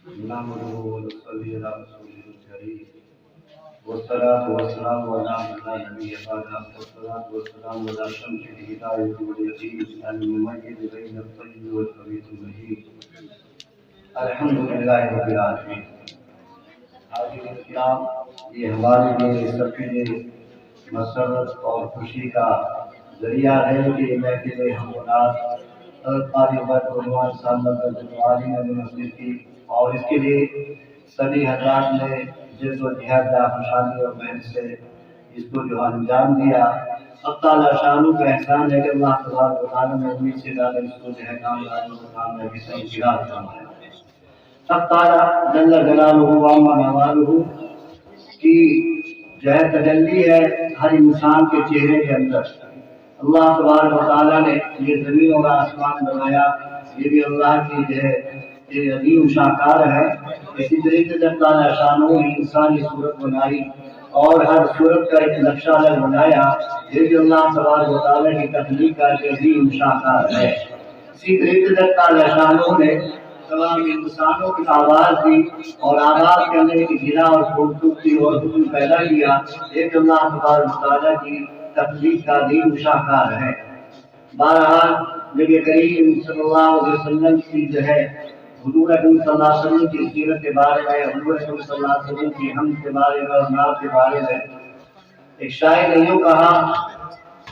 नहमदुहु व नसल्ली अला रसूलिल करीम वस्सलातु वस्सलामु अला man la nabiyya ba'dahu वस्सलातु वस्सलामु अला शम्सिल हिदायति वल यक़ीन अल मुमय्यिज़ बैन अत-तय्यिब वल खबीथ महीद अल्हम्दुलिल्लाहि रब्बिल आलमीन। हाज़िरीन किराम, ये हमारे लिए सबके लिए मसरत और खुशी का जरिया है कि महफिल हमनात की और इसके लिए सभी हजरात ने जिद्दोजहद खुशहाली और मेहनत से इसको जो अंजाम दिया। अब ताला शानू का एहसान है कि अल्लाह तबारक व तआला ने उम्मीद से ज़्यादा इसको जो है कामयाबी से इंतजार फरमाया। अब ताला जल्ल जलालुहु व अम्मा नवालुहु की जो है तजल्ली है हर इंसान के चेहरे के अंदर। अल्लाह तबारक व तआला ने ये ज़मीन और आसमान बनाया, ये भी अल्लाह की जो है ये अजीम शाकार है। इसी तरीके से ताला शानू ने इंसानी सूरत बनाई और हर सूरत का एक नक्शा अलग बनाया, ये भी अल्लाह तबारक व तआला की तख्लीक का अजीम शाकार है। इसी तरीके से ताला शानू ने तमाम इंसानों की आवाज़ दी और आवाज़ के अंदर एक गिला और खूबसूरती और हुस्न पैदा किया, एक अल्लाह तबारक व तआला की तख्लीक का अजीम शाकार है। बहरहाल नबी करीम सल्लल्लाहु अलैहि वसल्लम की जो है हुजूर अकरम सल्लल्लाहु अलैहि वसल्लम की सीरत के बारे में, हुजूर अकरम सल्लल्लाहु अलैहि वसल्लम की हमद के बारे में और नात के बारे में एक शायर ने यूं कहा,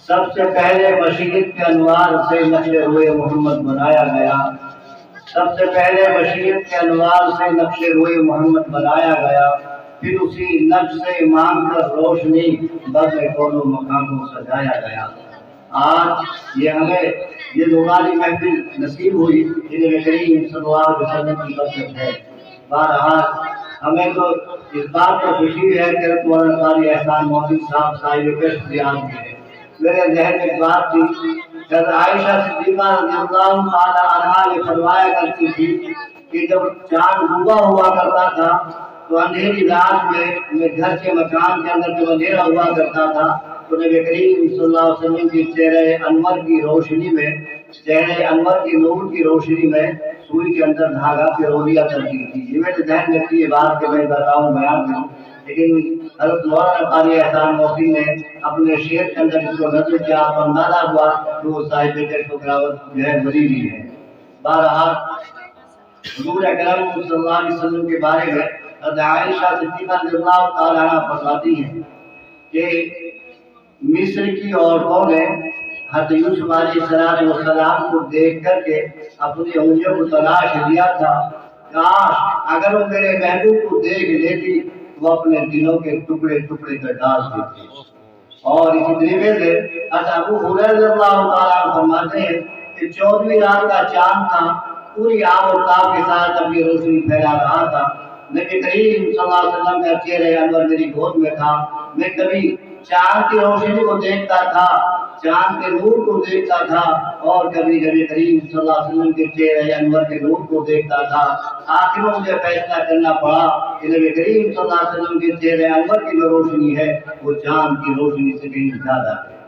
सबसे पहले मशीयत के अनवार से नक्शे रुए मोहम्मद बनाया गया। सबसे पहले मशीयत के अनवार से नक्शे रुए मोहम्मद बनाया गया, फिर उसी नक्श से मांग कर रोशनी बद कोनो मकाम को सजाया गया। आज ये हमें ये नूरानी महफिल नसीब हुई, नबी करीम सल्लल्लाहु अलैहि वसल्लम की बरकत है। बहरहाल हमें तो इस बात पर खुशी है कि तुम्हारा कारी एहसान मोहसिन साहब साहिब कश्फ रियाज में है। मेरे ज़हन में एक बात थी, हज़रत आयशा सिद्दीक़ा रज़ियल्लाहु ताला अन्हा ने फरमाया करती थी कि जब चांद डूबा हुआ करता था तो अंधेरी रात में घर के मकान के अंदर जब अंधेरा हुआ करता था तो नबी करीम सल्लल्लाहु अलैहि वसल्लम की चेहरे अनवर की रोशनी में, चेहरे अनवर की नूर की रोशनी में सुई के अंदर धागा पिरोलिया करती थी। ये मेरे ज़हन में थी ये बात कि मैं बताऊं, बयान करूं, लेकिन हज़रत मौलाना कारी एहसान मोहसिन ने अपने शेर के अंदर इसको नज़र किया तो अंदाजा हुआ कि वो साहिब को गिरावत जो है बरी हुई है। बहरहाल हुजूर अकरम सल्लल्लाहु अलैहि वसल्लम के बारे में हज़रत आयशा सिद्दीक़ा रज़ियल्लाहु ताला अन्हा फरमाती हैं कि मिस्र की औरतों ने हज़रत यूसुफ अलैहिस्सलाम को देख करके अपनी उंगलियों को तलाश लिया था, काश अगर वो मेरे महबूब को देख लेती वो अपने दिलों के टुकड़े टुकड़े कर डाल देती। और इसी तरीके से हज़रत अबू हुरैरा रज़ियल्लाहु ताला फरमाते हैं कि 14वीं रात का चांद था, पूरी आब और ताब के साथ अपनी रोशनी फैला रहा था। नबी करीम सल्लल्लाहु अलैहि वसल्लम का चेहरे अनवर मेरी गोद में था। मैं कभी चांद की रोशनी को देखता था, चांद के नूर को देखता था, और कभी नबी करीम सल्लल्लाहु अलैहि वसल्लम के चेहरे अनवर के नूर को देखता था। आखिर में मुझे फैसला करना पड़ा कि नबी करीम सल्लल्लाहु अलैहि वसल्लम के चेहरे अनवर की जो रोशनी है वो चांद की रोशनी से कहीं ज्यादा है।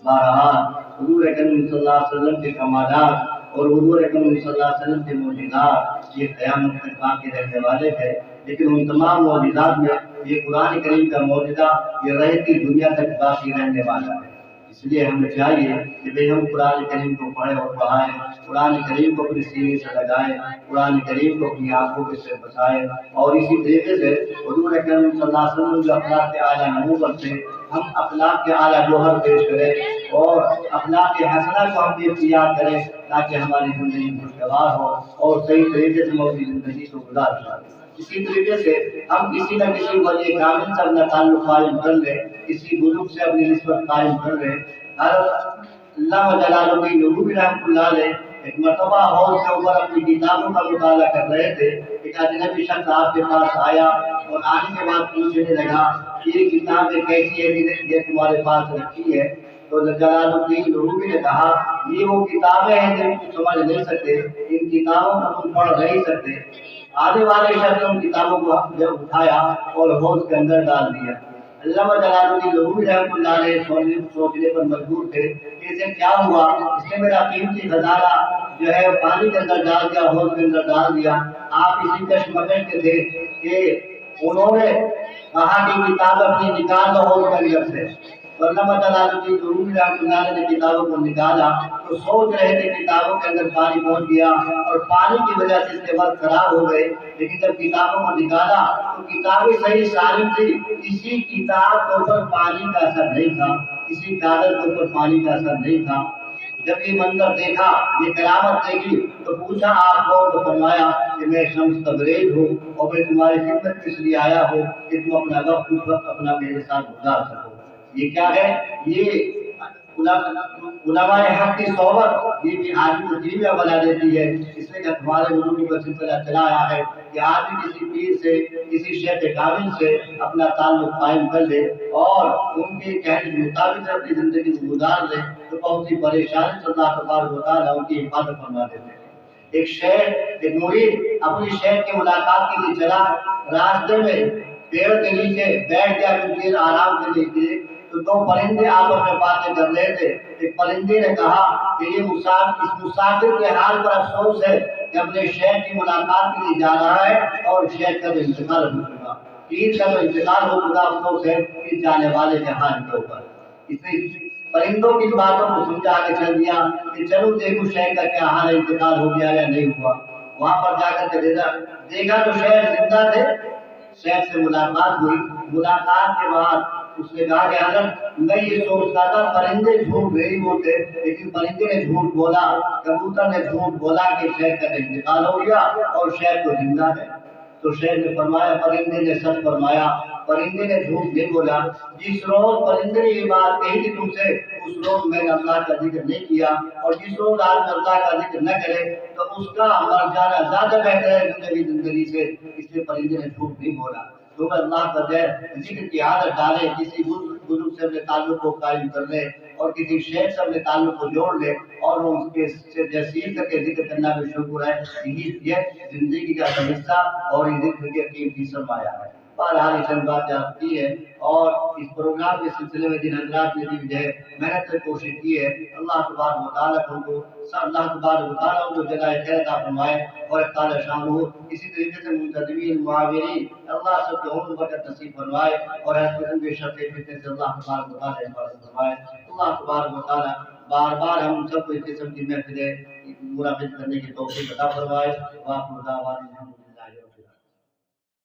बहरहाल हुजूर अकरम सल्लल्लाहु अलैहि वसल्लम के कमालात और हुजूर अकरम सल्लल्लाहु अलैहि वसल्लम के मौजूदात ये क़यामत तक बाकी रहने वाले थे, लेकिन उन तमाम मौजूदात में ये कुरान करीम का मौजूदा ये रहती दुनिया तक बाकी रहने वाला है। इसलिए हमें चाहिए कि भाई हम कुरान करीम को पढ़ें और पढ़ाएं, कुरान करीम को अपने सीने से लगाएं, कुरान करीम को अपनी आंखों के से बसाएं, और इसी तरीके से हुजूर अकरम सल्लल्लाहु अलैहि वसल्लम जो अखलाक के आला नमूज़ थे, हम अखलाक के आला जोहर पेश करें और अखलाक के हसना को हम भी इख्तियार करें ताकि हमारी ज़िंदगी खुशगवार हो और सही तरीके से हम अपनी ज़िंदगी को गुजार सकें। इसी तरीके से हम किसी न किसी वली कामिल से अपना ताल्लुक कायम कर लें, किसी बुजुर्ग से अपनी निस्बत कायम कर लें। अल्लाह जलालुद्दीन रूमी रहमतुल्लाह अलैह एक मरतबा हौज के ऊपर अपनी किताबों का मुताला कर रहे थे। एक अजनबी शख्स आपके पास आया और आने के बाद पूछने लगा कि ये किताबें कैसी है ये तुम्हारे पास रखी है। तो जलालुद्दीन रूमी ने कहा ये वो किताबें हैं जिनको तुम समझ नहीं सकते, इन किताबों को तुम पढ़ नहीं सकते। आने वाले शख्स उन किताबों को जब उठाया और हौज के अंदर डाल दिया। علامہ جلال الدین رومی رحمۃ اللہ علیہ سوچنے پر مجبور تھے کہ اسے کیا ہوا، اس نے میرا قیمتی خزانہ جو ہے پانی کے اندر ڈال دیا، حوض کے اندر ڈال دیا۔ آپ اسی کشمکش کے تھے کہ انہوں نے کہا کہ کتاب اپنی نکال دو حوض کے اندر سے۔ علامہ جلال الدین رومی رحمۃ اللہ علیہ نے کتابوں کو نکالا تو سوچ رہے تھے کتابوں کے اندر پانی پہنچ گیا اور پانی کی وجہ سے اس کے وقت خراب ہو گئے، لیکن جب کتابوں کو نکالا تو کتابیں صحیح سالم تھی، کسی کتاب کے اوپر پانی کا اثر نہیں تھا، کسی کاغذ کے اوپر پانی کا اثر نہیں تھا۔ جب یہ منظر دیکھا، یہ کرامت دیکھی تو پوچھا آپ کون؟ تو فرمایا کہ میں شمس تبریز ہوں اور میں تمہاری خدمت اس لیے آیا ہوں کہ تم اپنا وقت اس وقت اپنا میرے ساتھ گزار سکو۔ یہ کیا ہے؟ یہ علماء حق کی صحبت، یہ بھی آدمی کو دین میں بنا دیتی ہے۔ اس لیے کہ ہمارے ملک کا سلسلہ چلا آیا ہے کہ آدمی کسی پیر سے، کسی شیخ کامل سے اپنا تعلق قائم کر لے اور ان کے کہنے کے مطابق اپنی زندگی کو گزار لے تو بہت سی پریشانی سے اللہ تبارک و تعالیٰ ان کی حفاظت فرما دیتے ہیں۔ ایک شیخ، ایک مرید اپنی شیخ کی ملاقات کے لیے چلا، راستے میں پیڑ کے نیچے بیٹھ گیا کچھ دیر آرام کے لیے، تو دو پرندے آپس میں باتیں کر رہے تھے۔ ایک پرندے نے کہا کہ اس مسافر کے حال پر افسوس ہے کہ اپنے شیخ کی ملاقات کے لیے جا رہا ہے اور شیخ کا انتقال ہو چکا، پیر کا انتقال ہو چکا، افسوس ہے کہ جانے والے کے حال کے اوپر۔ اس نے پرندوں کی باتوں کو سمجھا کے چل دیا کہ چلو دیکھو شیخ کا کیا حال ہے، انتقال ہو گیا یا نہیں ہوا۔ وہاں پر جا کر کے دیکھا تو شیخ زندہ تھے، شیخ سے ملاقات ہوئی۔ ملاقات کے بعد اس نے کہا کہ حضرت میں یہ سوچتا تھا پرندے جھوٹ نہیں بولتے، لیکن پرندے نے جھوٹ بولا، کبوتر نے جھوٹ بولا کہ شیخ کا انتقال ہو گیا اور شیخ تو زندہ ہے۔ تو شیخ نے فرمایا پرندے نے سچ فرمایا، پرندے نے جھوٹ نہیں بولا۔ جس روز پرندے نے یہ بات کہی تھی تم سے، اس روز میں نے اللہ کا ذکر نہیں کیا، اور جس روز آدمی اللہ کا ذکر نہ کرے تو اس کا مر جانا زیادہ بہتر ہے زندگی سے، اس لیے پرندے نے جھوٹ نہیں بولا۔ تو اللہ کا ذکر کی عادت ڈالے، کسی بزرگ سے اپنے تعلق کو قائم کر لے اور کسی شیخ سے اپنے تعلق کو جوڑ لے اور اس کے سے جسیر کر کے ذکر کرنا بھی شکر ہے۔ یہ زندگی کا حصہ اور یہ زندگی کا قیمتی سرمایہ ہے۔ بہرحال اس بات یاد کی ہے، اور اس پروگرام کے سلسلے میں جن حضرات نے بھی جو ہے محنت سے کوشش کی ہے، اللہ تبارک و تعالیٰ ان کو جزائے خیر عطا فرمائے اور تعالیٰ شان ہو۔ اسی طریقے سے منتظمین، معاونین، اللہ سب کے عمر برکت نصیب فرمائے اور ہر قسم کے شر فتنے سے اللہ تبارک و تعالیٰ حفاظت فرمائے۔ اللہ تبارک و تعالیٰ بار بار ہم سب کو اس قسم کی محفلیں منعقد کرنے کی توفیق عطا فرمائے۔